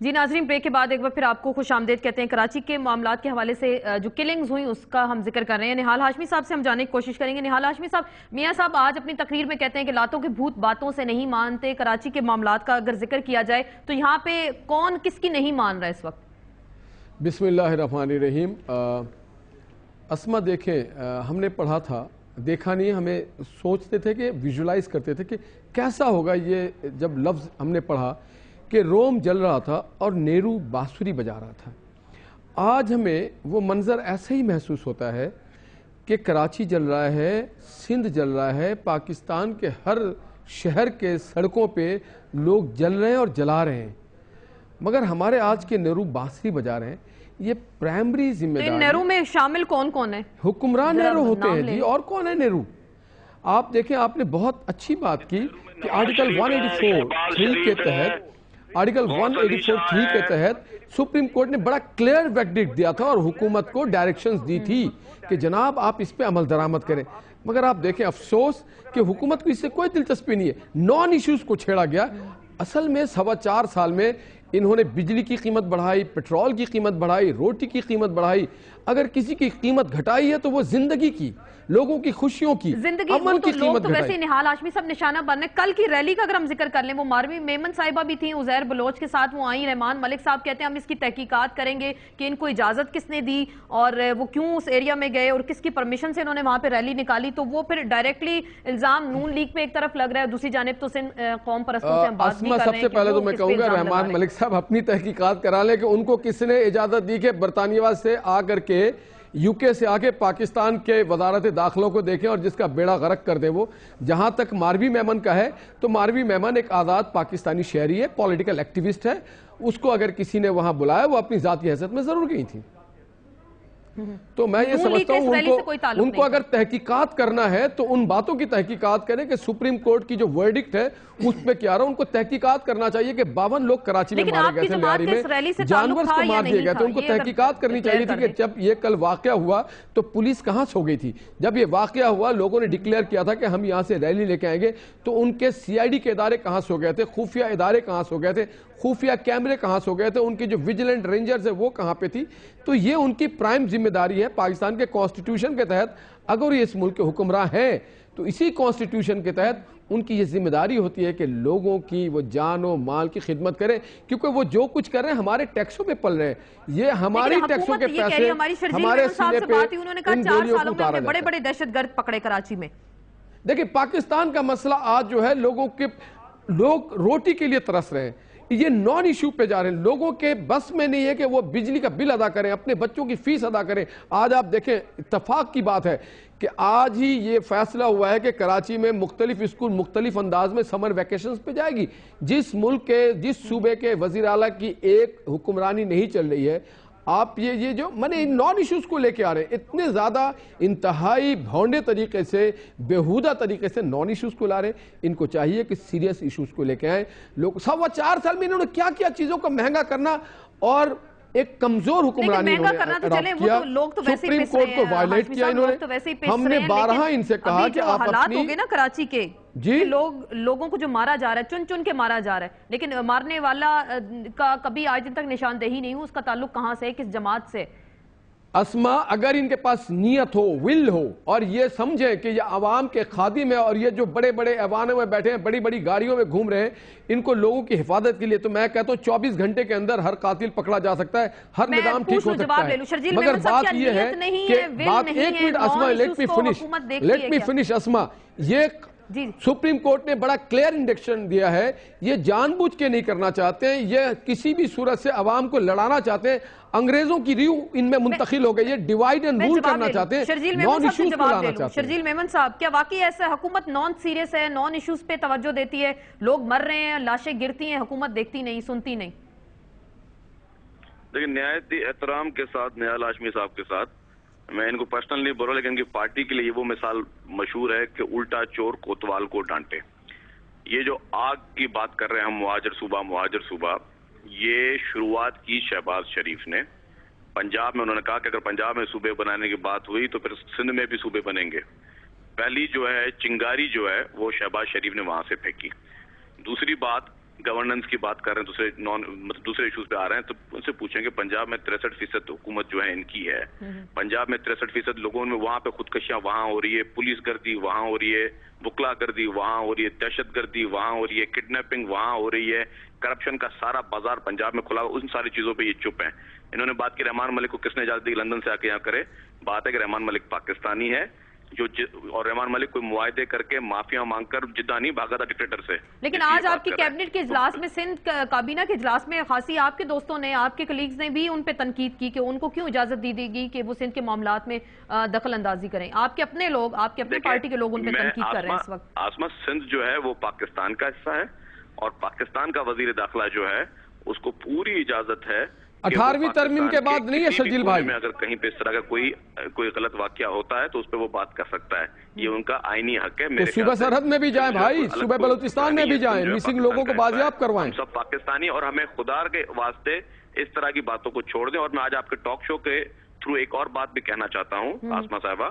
جی ناظرین، بریک کے بعد ایک بار پھر آپ کو خوش آمدید کہتے ہیں۔ کراچی کے معاملات کے حوالے سے جو کلنگز ہوئی اس کا ہم ذکر کر رہے ہیں۔ نہال ہاشمی صاحب سے ہم جاننے کی کوشش کریں گے۔ نہال ہاشمی صاحب، میاں صاحب آج اپنی تقریر میں کہتے ہیں کہ لاتوں کے بھوت باتوں سے نہیں مانتے۔ کراچی کے معاملات کا اگر ذکر کیا جائے تو یہاں پہ کون کس کی نہیں مان رہا ہے اس وقت؟ بسم اللہ الرحمن الرحیم۔ اسما دیکھیں، ہم نے پڑھا تھا، دیکھا نہیں، ہمیں سوچتے تھے کہ ویژولائز کرتے تھے کہ کیسا ہوگا یہ جب لفظ ہم نے پڑھا کہ روم جل رہا تھا اور نیرو بانسری بجا رہا تھا۔ آج ہمیں وہ منظر ایسے ہی محسوس ہوتا ہے کہ کراچی جل رہا ہے، سندھ جل رہا ہے، پاکستان کے ہر شہر کے سڑکوں پہ لوگ جل رہے ہیں اور جلا رہے ہیں، مگر ہمارے آج کے نیرو بانسری بجا رہے ہیں۔ یہ پرائمری ذمہ داری نیرو میں شامل کون کون ہے؟ حکمران نیرو ہوتے ہیں جی، اور کون ہے نیرو؟ آپ دیکھیں، آپ نے بہت اچھی بات کی کہ آرٹیکل 184(3) کے تحت آرٹیکل 184(3) کے تحت سپریم کورٹ نے بڑا کلیئر ویرڈکٹ دیا تھا اور حکومت کو ڈائریکشنز دی تھی کہ جناب آپ اس پہ عمل درآمد کریں، مگر آپ دیکھیں افسوس کہ حکومت کو اس سے کوئی دلچسپی نہیں ہے۔ نان ایشوز کو چھیڑا گیا۔ اصل میں 4.25 سال میں انہوں نے بجلی کی قیمت بڑھائی، پیٹرول کی قیمت بڑھائی، روٹی کی قیمت بڑھائی۔ اگر کسی کی قیمت گھٹائی ہے تو وہ زندگی کی، لوگوں کی خوشیوں کی، امن کی قیمت تو ویسے نہال ہاشمی صاحب نشانہ بن رہے۔ کل کی ریلی کا اگر ہم ذکر کر لیں، وہ ماروی میمن صاحبہ بھی تھیں عزیر بلوچ کے ساتھ، وہ آئیں، رحمان ملک صاحب کہتے ہیں ہم اس کی تحقیقات کریں گے کہ ان کو اجازت کس نے دی اور وہ کیوں اس ایریا میں گئے اور کس کی پرمیشن سے انہوں نے وہاں پہ ریلی نکالی۔ تو وہ پھر ڈائریکٹلی الزام نون لیگ پہ ایک طرف لگ رہا ہے، دوسری جانب تو سندھ قوم پرستوں سے ہم بات نہیں کر رہے ہیں۔ سب سے پہلے تو میں کہوں گا رحمان ملک صاحب اپنی تحقیقات کرا لیں کہ ان کو کس نے اجازت دی کہ برطانیہ سے آ کر کے یو کے سے آکے پاکستان کے وزارت داخلوں کو دیکھیں اور جس کا بیڑا غرق کر دے۔ وہ جہاں تک ماروی میمن کا ہے تو ماروی میمن ایک آزاد پاکستانی شہری ہے، پولیٹیکل ایکٹیوسٹ ہے، اس کو اگر کسی نے وہاں بلایا وہ اپنی ذاتی حیثیت میں ضرور گئی تھی۔ تو میں یہ سمجھتا ہوں ان کو اگر تحقیقات کرنا ہے تو ان باتوں کی تحقیقات کریں کہ سپریم کورٹ کی جو ورڈکٹ ہے اس پہ کیا رہا، ان کو تحقیقات کرنا چاہیے کہ 52 لوگ کراچی میں مارے گئے تھے، لیاری میں جانور کو مار دیے گئے تھے۔ ان کو تحقیقات کرنی چاہیے تھی کہ جب یہ کل واقعہ ہوا تو پولیس کہاں سو گئی تھی؟ جب یہ واقعہ ہوا لوگوں نے ڈکلیئر کیا تھا کہ ہم یہاں سے ریلی لے کے آئیں گے، تو ان کے سی آئی ڈی کے ادارے کہاں سو گئے تھے، خفیہ ادارے کہاں سو گئے تھے، خفیہ کیمرے کہاں سو گئے تھے، ان کی جو ویجیلنٹ رینجرز ہے وہ کہاں پہ تھی؟ تو یہ ان کی پرائم ذمہ داری ہے۔ پاکستان کے کانسٹیٹیوشن کے تحت اگر یہ اس ملک کے حکمراں ہیں تو اسی کانسٹیٹیوشن کے تحت ان کی یہ ذمہ داری ہوتی ہے کہ لوگوں کی وہ جان و مال کی خدمت کریں، کیونکہ وہ جو کچھ کر رہے ہیں ہمارے ٹیکسوں پہ پل رہے ہیں، یہ ہمارے ٹیکسوں کے پیسے ہمارے سینے پہ ان گولیوں کو اتارا جاتا ہے۔ بڑے دہشت گرد پکڑے کراچی میں۔ دیکھیں پاکستان کا مسئلہ آج جو ہے لوگ روٹی کے لیے ترس رہے ہیں، یہ نان ایشو پہ جا رہے ہیں، لوگوں کے بس میں نہیں ہے کہ وہ بجلی کا بل ادا کریں، اپنے بچوں کی فیس ادا کریں۔ آج آپ دیکھیں اتفاق کی بات ہے کہ آج ہی یہ فیصلہ ہوا ہے کہ کراچی میں مختلف اسکول مختلف انداز میں سمر ویکیشنز پہ جائے گی۔ جس ملک کے جس صوبے کے وزیر اعلیٰ کی ایک حکمرانی نہیں چل رہی ہے، آپ یہ جو نان ایشوز کو لے کے آ رہے ہیں، اتنے زیادہ انتہائی بھونڈے طریقے سے بیہودہ طریقے سے نان ایشوز کو لا رہے ہیں۔ ان کو چاہیے کہ سیریس ایشوز کو لے کے آئیں۔ لوگ 4.25 سال میں انہوں نے کیا کیا چیزوں کو مہنگا کرنا اور ایک کمزور حکمرانی انہوں نے اڈاپٹ کیا، سپریم کورٹ کو وائلیٹ کیا انہوں نے۔ ہم نے بارہا ان سے کہا کہ آپ حالات ہو گئے نا کراچی کے، لوگوں کو جو مارا جا رہا ہے چن چن کے مارا جا رہا ہے، لیکن مارنے والا کا کبھی آج دن تک نشاندہی نہیں ہو، اس کا تعلق کہاں سے ہے، کس جماعت سے؟ اسما اگر ان کے پاس نیت ہو، ول ہو، اور یہ سمجھیں کہ یہ عوام کے خادم ہیں اور یہ جو بڑے بڑے ایوانوں میں بیٹھے ہیں، بڑی بڑی گاڑیوں میں گھوم رہے ہیں، ان کو لوگوں کی حفاظت کے لیے، تو میں کہتا ہوں 24 گھنٹے کے اندر ہر قاتل پکڑا جا سکتا ہے، ہر نظام ٹھیک ہو سکتا ہے۔ مگر بات یہ ہے کہ ایک منٹ اسما، لیٹ می فنش اسما، یہ سپریم کورٹ نے بڑا کلیئر انڈکشن دیا ہے، یہ جان بوجھ کے نہیں کرنا چاہتے ہیں، یہ کسی بھی صورت سے عوام کو لڑانا چاہتے ہیں، انگریزوں کی ریو ان میں منتقل ہو گئی ہے، ڈیوائیڈ اینڈ رول کرنا چاہتے ہیں، نان ایشوز کو لانا چاہتے ہیں۔ شرجیل میمن صاحب، کیا واقعی ایسا حکومت نان سیریس ہے، نان ایشوز پہ توجہ دیتی ہے، لوگ مر رہے ہیں، لاشیں گرتی ہیں، حکومت دیکھتی نہیں، سنتی نہیں؟ لیکن نہایتی احترام کے ساتھ نہال ہاشمی صاحب کے ساتھ، میں ان کو پرسنل نہیں بول رہا، لیکن ان کی پارٹی کے لیے یہ وہ مثال مشہور ہے کہ الٹا چور کوتوال کو ڈانٹے۔ یہ جو آگ کی بات کر رہے ہیں ہم، مہاجر صوبہ، یہ شروعات کی شہباز شریف نے۔ پنجاب میں انہوں نے کہا کہ اگر پنجاب میں صوبے بنانے کی بات ہوئی تو پھر سندھ میں بھی صوبے بنیں گے۔ پہلی جو ہے چنگاری جو ہے وہ شہباز شریف نے وہاں سے پھینکی۔ دوسری بات गवर्नेंस की बात कर रहे हैं, दूसरे इश्यूज पे आ रहे हैं, तो उनसे पूछें कि पंजाब में 63% हुकूमत जो है इनकी है। पंजाब में 63% लोगों में वहां पे खुदकशियां वहां हो रही है, पुलिस गर्दी वहां हो रही है, बुकला गर्दी वहां हो रही है, दहशत गर्दी वहां हो रही है, किडनैपिंग वहां हो रही है, करप्शन का सारा बाजार पंजाब में खुला, उन सारी चीजों पे ये चुप है। इन्होंने बात की रहमान मलिक को किसने इजाजत दी लंदन से आके यहाँ करे, बात है कि रहमान मलिक पाकिस्तानी है और रहमान मलिक कोई मुआहदे करके माफिया मांगकर जिद्दा नहीं भागा था डिक्टेटर से। लेकिन आज आपकी कैबिनेट के इजलास में, सिंध काबीना के इजलास में खासी आपके दोस्तों ने, आपके कलीग्स ने भी उन पे तनकीद की कि उनको क्यों इजाजत दी देगी कि वो सिंध के मामलात में दखल अंदाजी करें। आपके अपने लोग, आपके अपने पार्टी के लोग उन पे तनकीद कर रहे हैं इस वक्त। आसमा, सिंध जो है वो पाकिस्तान का हिस्सा है और पाकिस्तान का वजीर दाखिला जो है उसको पूरी इजाजत है 18वीं तरमीम के बाद नहीं है शर्जील भाई, में अगर कहीं पे इस तरह का कोई गलत वाकया होता है तो उस पर वो बात कर सकता है, ये उनका आईनी हक है। तो सूबा सरहद में भी जाए भाई, सूबा बलूचिस्तान में भी जाए, मिसिंग लोगों को बाजियाब करवाएं। सब पाकिस्तानी, और हमें खुदा के वास्ते इस तरह की बातों को छोड़ दें। और मैं आज आपके टॉक शो के थ्रू एक और बात भी कहना चाहता हूँ आसमा साहिबा,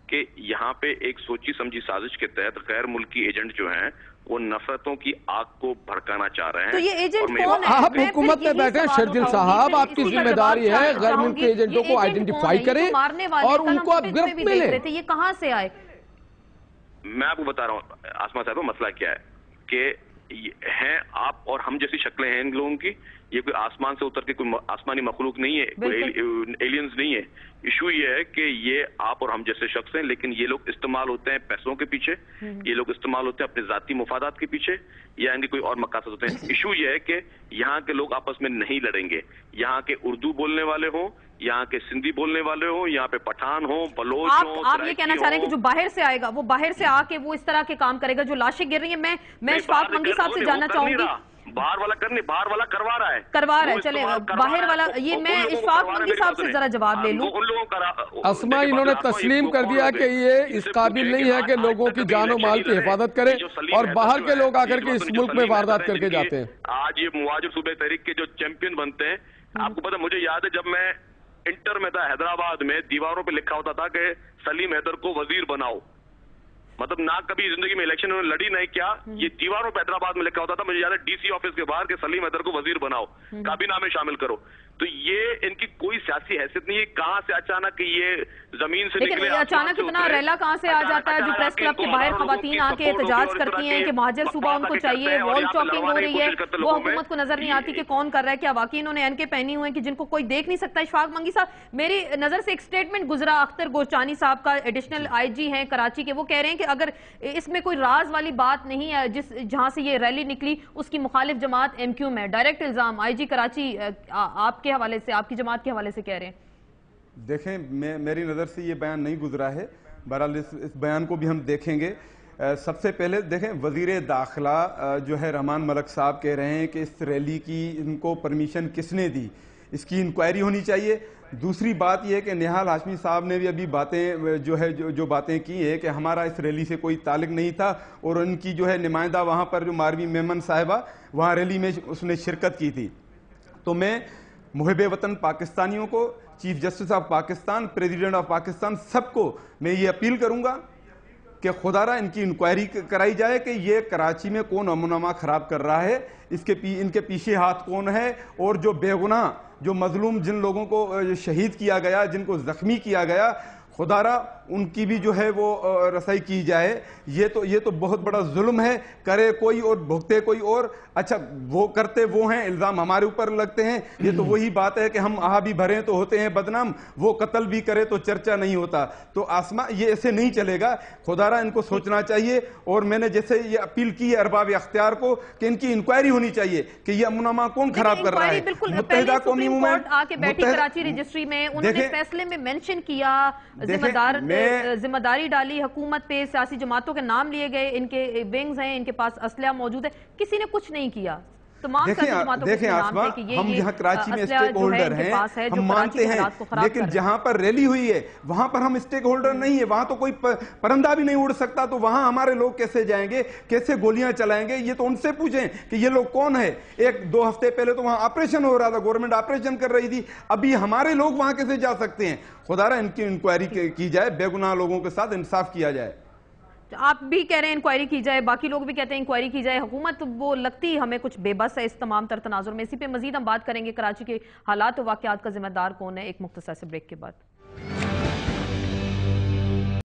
कि यहाँ पे एक सोची समझी साजिश के तहत गैर मुल्की एजेंट जो हैं वो नफरतों की आग को भड़काना चाह रहे हैं। तो ये एजेंट कौन है? आप हुकूमत में बैठे शर्जील साहब, आपकी जिम्मेदारी है गैर मुल्की एजेंटों को आइडेंटिफाई करें और उनको आप गिरफ्त में लें। ये कहाँ से आए? मैं आपको बता रहा हूँ आसमा साहब, मसला क्या है कि हैं आप और हम जैसी शक्लें हैं इन लोगों की, ये कोई आसमान से उतर के कोई आसमानी मखलूक नहीं है, कोई एलियंस नहीं है। इशू ये है कि ये आप और हम जैसे शख्स हैं, लेकिन ये लोग इस्तेमाल होते हैं पैसों के पीछे, ये लोग इस्तेमाल होते हैं अपने जाती मुफादात के पीछे, या इनके कोई और मकासद होते हैं। इशू ये है कि यहाँ के लोग आपस में नहीं लड़ेंगे, यहाँ के उर्दू बोलने वाले हों, यहाँ के सिंधी बोलने वाले हो, यहाँ पे पठान हो, बलोच हो। आप ये कहना चाह रहे हैं कि जो बाहर से आएगा वो बाहर से आके वो इस तरह के काम करेगा, जो लाशें गिर रही हैं। मैं इशफाक मंगी साहब से जानना चाहूंगी, बाहर वाला बाहर वाला करवा रहा है, चले बाहर वाला, ये मैं इशफाक मंगी साहब से जरा जवाब ले लूं। असमा, इन्होंने तस्लीम कर दिया कि ये इस काबिल नहीं है कि लोगों की जान और माल की हिफाजत करे, और बाहर के लोग आकर के इस मुल्क में वारदात करके जाते हैं। आज ये मुहाजिर सूबे तहरीक के जो चैंपियन बनते हैं, आपको पता, मुझे याद है जब मैं इंटर में था हैदराबाद में, दीवारों पे लिखा होता था कि सलीम हैदर को वजीर बनाओ। मतलब ना कभी जिंदगी में इलेक्शन में लड़ी नहीं, क्या ये दीवारों पे हैदराबाद में लिखा होता था, मुझे याद है डीसी ऑफिस के बाहर के सलीम हैदर को वजीर बनाओ, काबीना में शामिल करो। तो ये इनकी कोई सियासी हैसियत नहीं है, कहां से अचानक ये जमीन से लेकिन अचानक इतना रैला कहां से आ जाता है? जो प्रेस क्लब के बाहर खवातीन आके एहतजाज करती हैं कि महाजर सूबा उनको चाहिए, वॉल चॉकिंग हो रही है, वो हुकूमत को नजर नहीं आती कि कौन कर रहा है, क्या वाकई इन्होंने एनके पहनी हुए हैं कि जिनको कोई देख नहीं सकता। इशफाक मंगी साहब, मेरी नजर से एक स्टेटमेंट गुजरा अख्तर गोचानी साहब का, एडिशनल आईजी हैं कराची के, वो कह रहे हैं कि अगर इसमें कोई राज वाली बात नहीं है, जहां से ये रैली निकली उसकी मुखालिफ जमात एमक्यू में, डायरेक्ट इल्जाम आईजी कराची आपके हवाले से, आपकी जमात के हवाले से कह रहे हैं। देखें, मेरी नज़र से ये बयान नहीं गुजरा है, बहरहाल इस बयान को भी हम देखेंगे। सबसे पहले देखें, वज़ीर दाखिला जो है रहमान मलिक साहब कह रहे हैं कि इस रैली की इनको परमिशन किसने दी, इसकी इंक्वायरी होनी चाहिए। दूसरी बात यह है कि निहाल हाशमी साहब ने भी अभी बातें जो बातें की हैं कि हमारा इस रैली से कोई ताल्लुक नहीं था, और उनकी जो है नुमाइंदा वहाँ पर जो मारवी मेमन साहिबा वहाँ रैली में उसने शिरकत की थी। तो मैं मुहिब वतन पाकिस्तानियों को, chief justice of Pakistan, president of Pakistan, सबको मैं ये अपील करूंगा कि खुदारा इनकी इंक्वायरी कराई जाए कि ये कराची में कौन अमन खराब कर रहा है, इनके पीछे हाथ कौन है, और जो बेगुनाह, जो मजलूम, जिन लोगों को शहीद किया गया, जिनको जख्मी किया गया, खुदारा उनकी भी जो है वो रसाई की जाए। ये तो बहुत बड़ा जुल्म है, करे कोई और भुगते कोई और। अच्छा, वो करते वो हैं, इल्ज़ाम हमारे ऊपर लगते हैं। ये तो वही बात है कि हम आहा भी भरें तो होते हैं बदनाम, वो कत्ल भी करे तो चर्चा नहीं होता। तो आसमा, ये ऐसे नहीं चलेगा, खुदारा इनको सोचना चाहिए। और मैंने जैसे ये अपील की है अरबाब अख्तियार को कि इनकी इंक्वायरी होनी चाहिए कि ये अमन कौन खराब कर रहा है। मुत्तहिदा कौमी मूवमेंट आके बैठी कराची रजिस्ट्री में, उन्होंने फैसले में मेंशन किया, जिम्मेदारी डाली हुकूमत पे, सियासी जमातों के नाम लिए गए, इनके विंग्स हैं, इनके पास असलहा मौजूद है, किसी ने कुछ नहीं किया। देखें आसमा, हम यहाँ कराची में स्टेक होल्डर हैं, हम मानते हैं, लेकिन जहाँ पर रैली हुई है वहां पर हम स्टेक होल्डर नहीं है, वहां तो कोई परिंदा भी नहीं उड़ सकता। तो वहां हमारे लोग कैसे जाएंगे, कैसे गोलियां चलाएंगे? ये तो उनसे पूछें कि ये लोग कौन है। 1-2 हफ्ते पहले तो वहां ऑपरेशन हो रहा था, गवर्नमेंट ऑपरेशन कर रही थी, अभी हमारे लोग वहां कैसे जा सकते हैं? खुदारा इनकी इंक्वायरी की जाए, बेगुनाह लोगों के साथ इंसाफ किया जाए। آپ بھی کہہ رہے ہیں انکوائری کی جائے، باقی لوگ بھی کہتے ہیں انکوائری کی جائے، حکومت وہ لگتی ہمیں کچھ بے بس ہے اس تمام تر تناظر میں. اسی پہ مزید ہم بات کریں گے. کراچی کے حالات و واقعات کا ذمہ دار کون ہے، ایک مختصر سے بریک کے بعد.